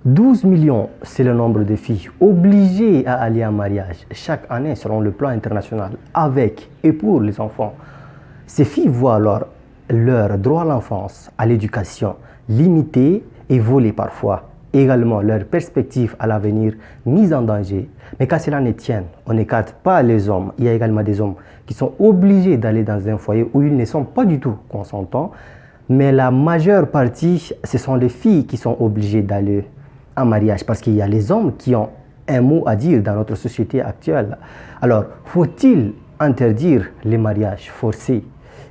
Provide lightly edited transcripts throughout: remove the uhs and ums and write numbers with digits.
12 millions, c'est le nombre de filles obligées à aller en mariage chaque année selon le plan international avec et pour les enfants. Ces filles voient alors leur droit à l'enfance, à l'éducation limité et volé parfois. Également leur perspective à l'avenir mise en danger. Mais qu'à cela ne tienne, on n'écarte pas les hommes. Il y a également des hommes qui sont obligés d'aller dans un foyer où ils ne sont pas du tout consentants. Mais la majeure partie, ce sont les filles qui sont obligées d'aller en mariage parce qu'il y a les hommes qui ont un mot à dire dans notre société actuelle. Alors, faut-il interdire les mariages forcés?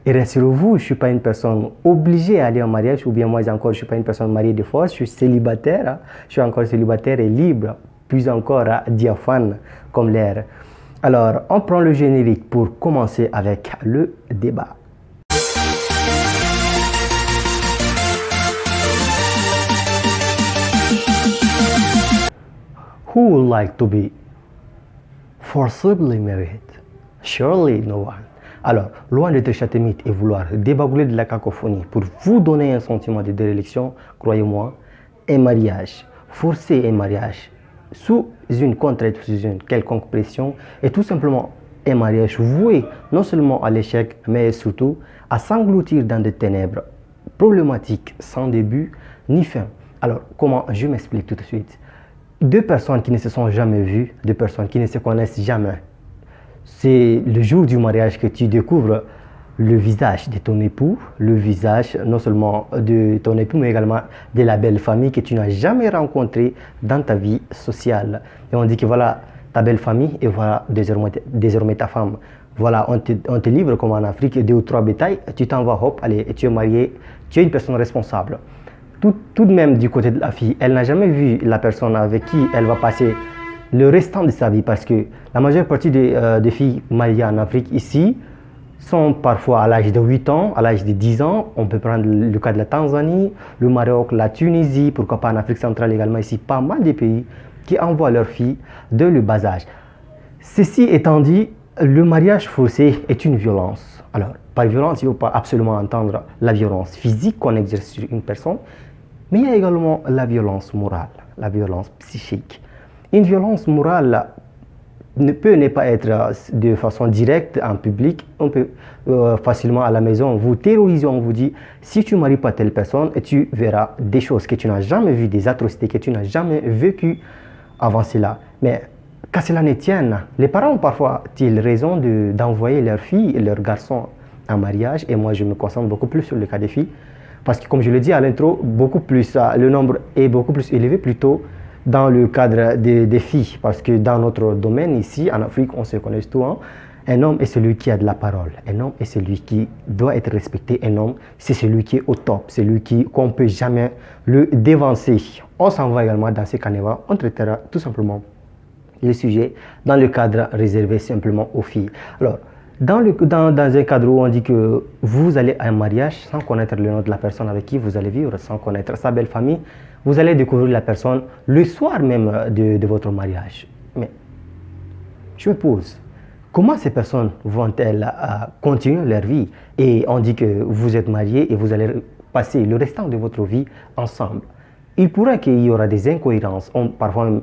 Et rassurez-vous, je ne suis pas une personne obligée à aller en mariage, ou bien moi encore, je ne suis pas une personne mariée de force, je suis célibataire, hein. Je suis encore célibataire et libre, plus encore diaphane comme l'air. Alors, on prend le générique pour commencer avec le débat. Who would like to be forcibly married? Surely no one. Alors, loin d'être chatémite et vouloir débagouler de la cacophonie pour vous donner un sentiment de déréliction, croyez-moi, un mariage, forcer un mariage sous une contrainte, sous une quelconque pression, est tout simplement un mariage voué non seulement à l'échec, mais surtout à s'engloutir dans des ténèbres problématiques sans début ni fin. Alors, comment? Je m'explique tout de suite. Deux personnes qui ne se sont jamais vues, deux personnes qui ne se connaissent jamais. C'est le jour du mariage que tu découvres le visage de ton époux, le visage non seulement de ton époux, mais également de la belle famille que tu n'as jamais rencontrée dans ta vie sociale. Et on dit que voilà ta belle famille et voilà désormais ta femme. Voilà, on te livre comme en Afrique 2 ou 3 bétails, tu t'en vas, hop, allez, et tu es marié, tu es une personne responsable. Tout de même du côté de la fille, elle n'a jamais vu la personne avec qui elle va passer le restant de sa vie, parce que la majeure partie des filles mariées en Afrique ici sont parfois à l'âge de 8 ans, à l'âge de 10 ans. On peut prendre le cas de la Tanzanie, le Maroc, la Tunisie, pourquoi pas en Afrique centrale également, ici pas mal de pays qui envoient leurs filles dès le bas âge. Ceci étant dit, le mariage forcé est une violence. Alors, par violence, il ne faut pas absolument entendre la violence physique qu'on exerce sur une personne, mais il y a également la violence morale, la violence psychique. Une violence morale ne peut ne pas être de façon directe en public. On peut facilement à la maison vous terroriser, on vous dit si tu ne maries pas telle personne, tu verras des choses que tu n'as jamais vues, des atrocités que tu n'as jamais vécues avant cela. Mais qu'à cela ne tienne, les parents ont parfois-ils raison d'envoyer leurs filles et leurs garçons en mariage, et moi je me concentre beaucoup plus sur le cas des filles, parce que comme je l'ai dit à l'intro, le nombre est beaucoup plus élevé plutôt dans le cadre des filles, parce que dans notre domaine ici, en Afrique, on se connaît tout, hein? Un homme est celui qui a de la parole, un homme est celui qui doit être respecté, un homme c'est celui qui est au top, celui qu'on ne peut jamais le dévancer. On s'en va également dans ces canevas, on traitera tout simplement le sujet dans le cadre réservé simplement aux filles. Alors, dans un cadre où on dit que vous allez à un mariage sans connaître le nom de la personne avec qui vous allez vivre, sans connaître sa belle famille, vous allez découvrir la personne le soir même de votre mariage. Mais je me pose, comment ces personnes vont-elles continuer leur vie? Et on dit que vous êtes mariés et vous allez passer le restant de votre vie ensemble. Il pourrait qu'il y aura des incohérences, parfois même,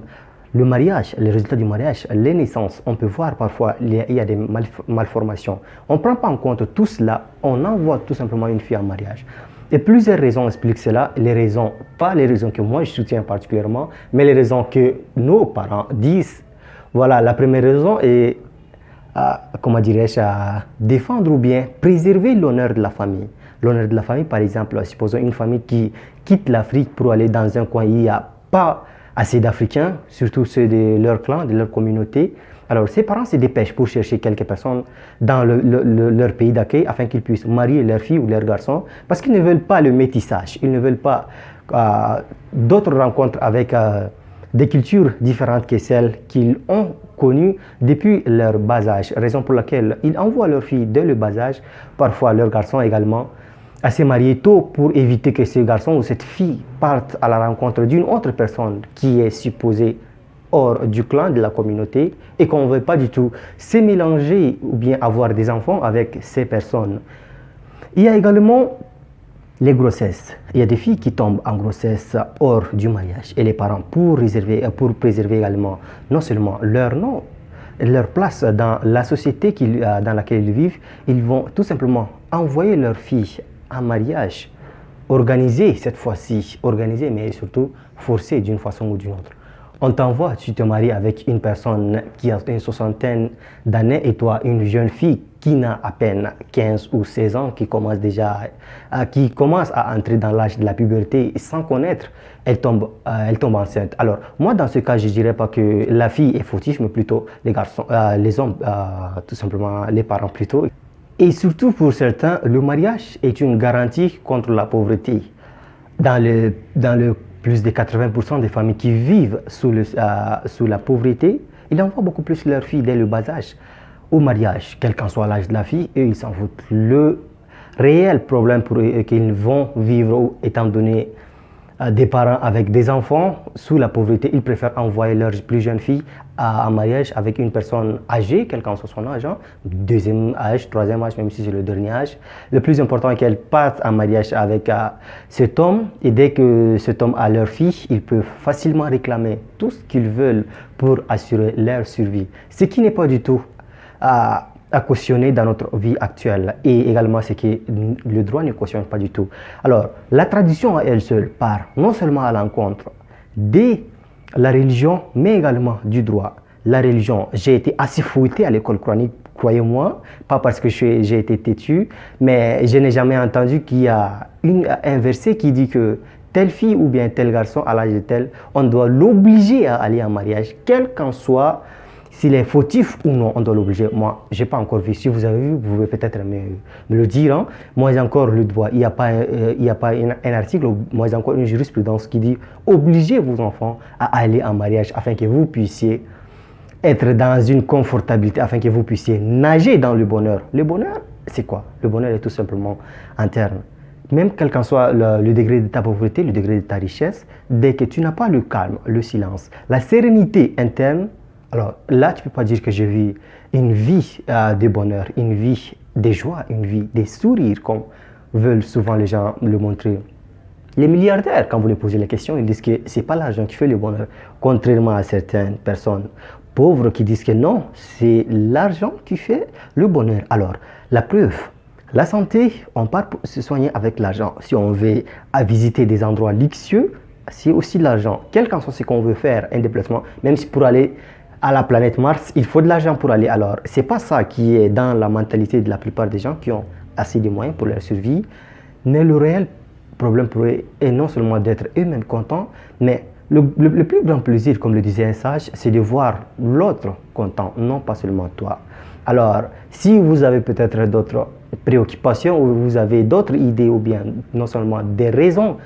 le mariage, les résultats du mariage, les naissances, on peut voir parfois il y a des malformations. On ne prend pas en compte tout cela, on envoie tout simplement une fille en mariage. Et plusieurs raisons expliquent cela, pas les raisons que moi je soutiens particulièrement, mais les raisons que nos parents disent. Voilà, la première raison est, comment dirais-je, défendre ou bien préserver l'honneur de la famille. L'honneur de la famille, par exemple, supposons une famille qui quitte l'Afrique pour aller dans un coin où il n'y a pas assez d'Africains, surtout ceux de leur clan, de leur communauté. Alors, ces parents se dépêchent pour chercher quelques personnes dans leur pays d'accueil afin qu'ils puissent marier leurs filles ou leurs garçons, parce qu'ils ne veulent pas le métissage, ils ne veulent pas d'autres rencontres avec des cultures différentes que celles qu'ils ont connues depuis leur bas âge. Raison pour laquelle ils envoient leurs filles dès le bas âge, parfois leurs garçons également, à se marier tôt pour éviter que ce garçon ou cette fille parte à la rencontre d'une autre personne qui est supposée hors du clan, de la communauté, et qu'on ne veut pas du tout se mélanger ou bien avoir des enfants avec ces personnes. Il y a également Les grossesses. Il y a des filles qui tombent en grossesse hors du mariage et les parents, pour préserver également non seulement leur nom, leur place dans la société dans laquelle ils vivent, ils vont tout simplement envoyer leur fille en mariage, organisé cette fois-ci, organisé mais surtout forcé d'une façon ou d'une autre. On t'envoie, tu te maries avec une personne qui a une soixantaine d'années et toi, une jeune fille qui n'a à peine 15 ou 16 ans, qui commence à entrer dans l'âge de la puberté sans connaître, elle tombe enceinte. Alors, moi, dans ce cas, je ne dirais pas que la fille est fautive, mais plutôt les garçons, les hommes, tout simplement, les parents plutôt. Et surtout pour certains, le mariage est une garantie contre la pauvreté. Dans le plus de 80% des familles qui vivent sous la pauvreté, ils envoient beaucoup plus leurs filles dès le bas âge au mariage, quel qu'en soit l'âge de la fille, eux ils s'en foutent. Le réel problème pour eux est qu'ils vont vivre étant donné des parents avec des enfants sous la pauvreté, ils préfèrent envoyer leur plus jeune fille en mariage avec une personne âgée, quel qu'en soit son âge, hein, deuxième âge, troisième âge, même si c'est le dernier âge. Le plus important est qu'elles partent en mariage avec cet homme et dès que cet homme a leur fille, ils peuvent facilement réclamer tout ce qu'ils veulent pour assurer leur survie. Ce qui n'est pas du tout à cautionner dans notre vie actuelle et également ce que le droit ne cautionne pas du tout. Alors, la tradition à elle seule part non seulement à l'encontre de la religion, mais également du droit. La religion, j'ai été assez fouetté à l'école coranique, croyez-moi, pas parce que j'ai été têtu, mais je n'ai jamais entendu qu'il y a un verset qui dit que telle fille ou bien tel garçon à l'âge de tel, on doit l'obliger à aller en mariage, quel qu'en soit s'il est fautif ou non, on doit l'obliger. Moi, je n'ai pas encore vu. Si vous avez vu, vous pouvez peut-être me le dire. Hein. Moi, j'ai encore le droit. Il n'y a pas, un article, moi, j'ai encore une jurisprudence qui dit obligez vos enfants à aller en mariage afin que vous puissiez être dans une confortabilité, afin que vous puissiez nager dans le bonheur. Le bonheur, c'est quoi? Le bonheur est tout simplement interne. Même quel qu'en soit le degré de ta pauvreté, le degré de ta richesse, dès que tu n'as pas le calme, le silence, la sérénité interne, alors là, tu ne peux pas dire que je vis une vie de bonheur, une vie de joie, une vie de sourire, comme veulent souvent les gens le montrer. Les milliardaires, quand vous les posez la question, ils disent que ce n'est pas l'argent qui fait le bonheur, contrairement à certaines personnes pauvres qui disent que non, c'est l'argent qui fait le bonheur. Alors, la preuve, la santé, on part pour se soigner avec l'argent. Si on veut visiter des endroits luxueux, c'est aussi l'argent. Quel qu'en soit ce qu'on veut faire, un déplacement, même si pour aller à la planète Mars, il faut de l'argent pour aller. Alors, ce n'est pas ça qui est dans la mentalité de la plupart des gens qui ont assez de moyens pour leur survie. Mais le réel problème pour eux est non seulement d'être eux-mêmes contents, mais le plus grand plaisir, comme le disait un sage, c'est de voir l'autre content, non pas seulement toi. Alors, si vous avez peut-être d'autres préoccupations ou vous avez d'autres idées ou bien non seulement des raisons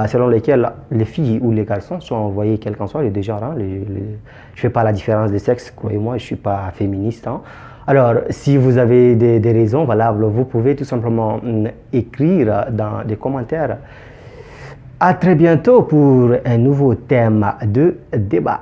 selon lesquelles les filles ou les garçons sont envoyés, quel qu'en soit les deux genres. Hein, je ne fais pas la différence des sexes, croyez-moi, je ne suis pas féministe. Hein. Alors, si vous avez des raisons valables, vous pouvez tout simplement écrire dans les commentaires. À très bientôt pour un nouveau thème de débat.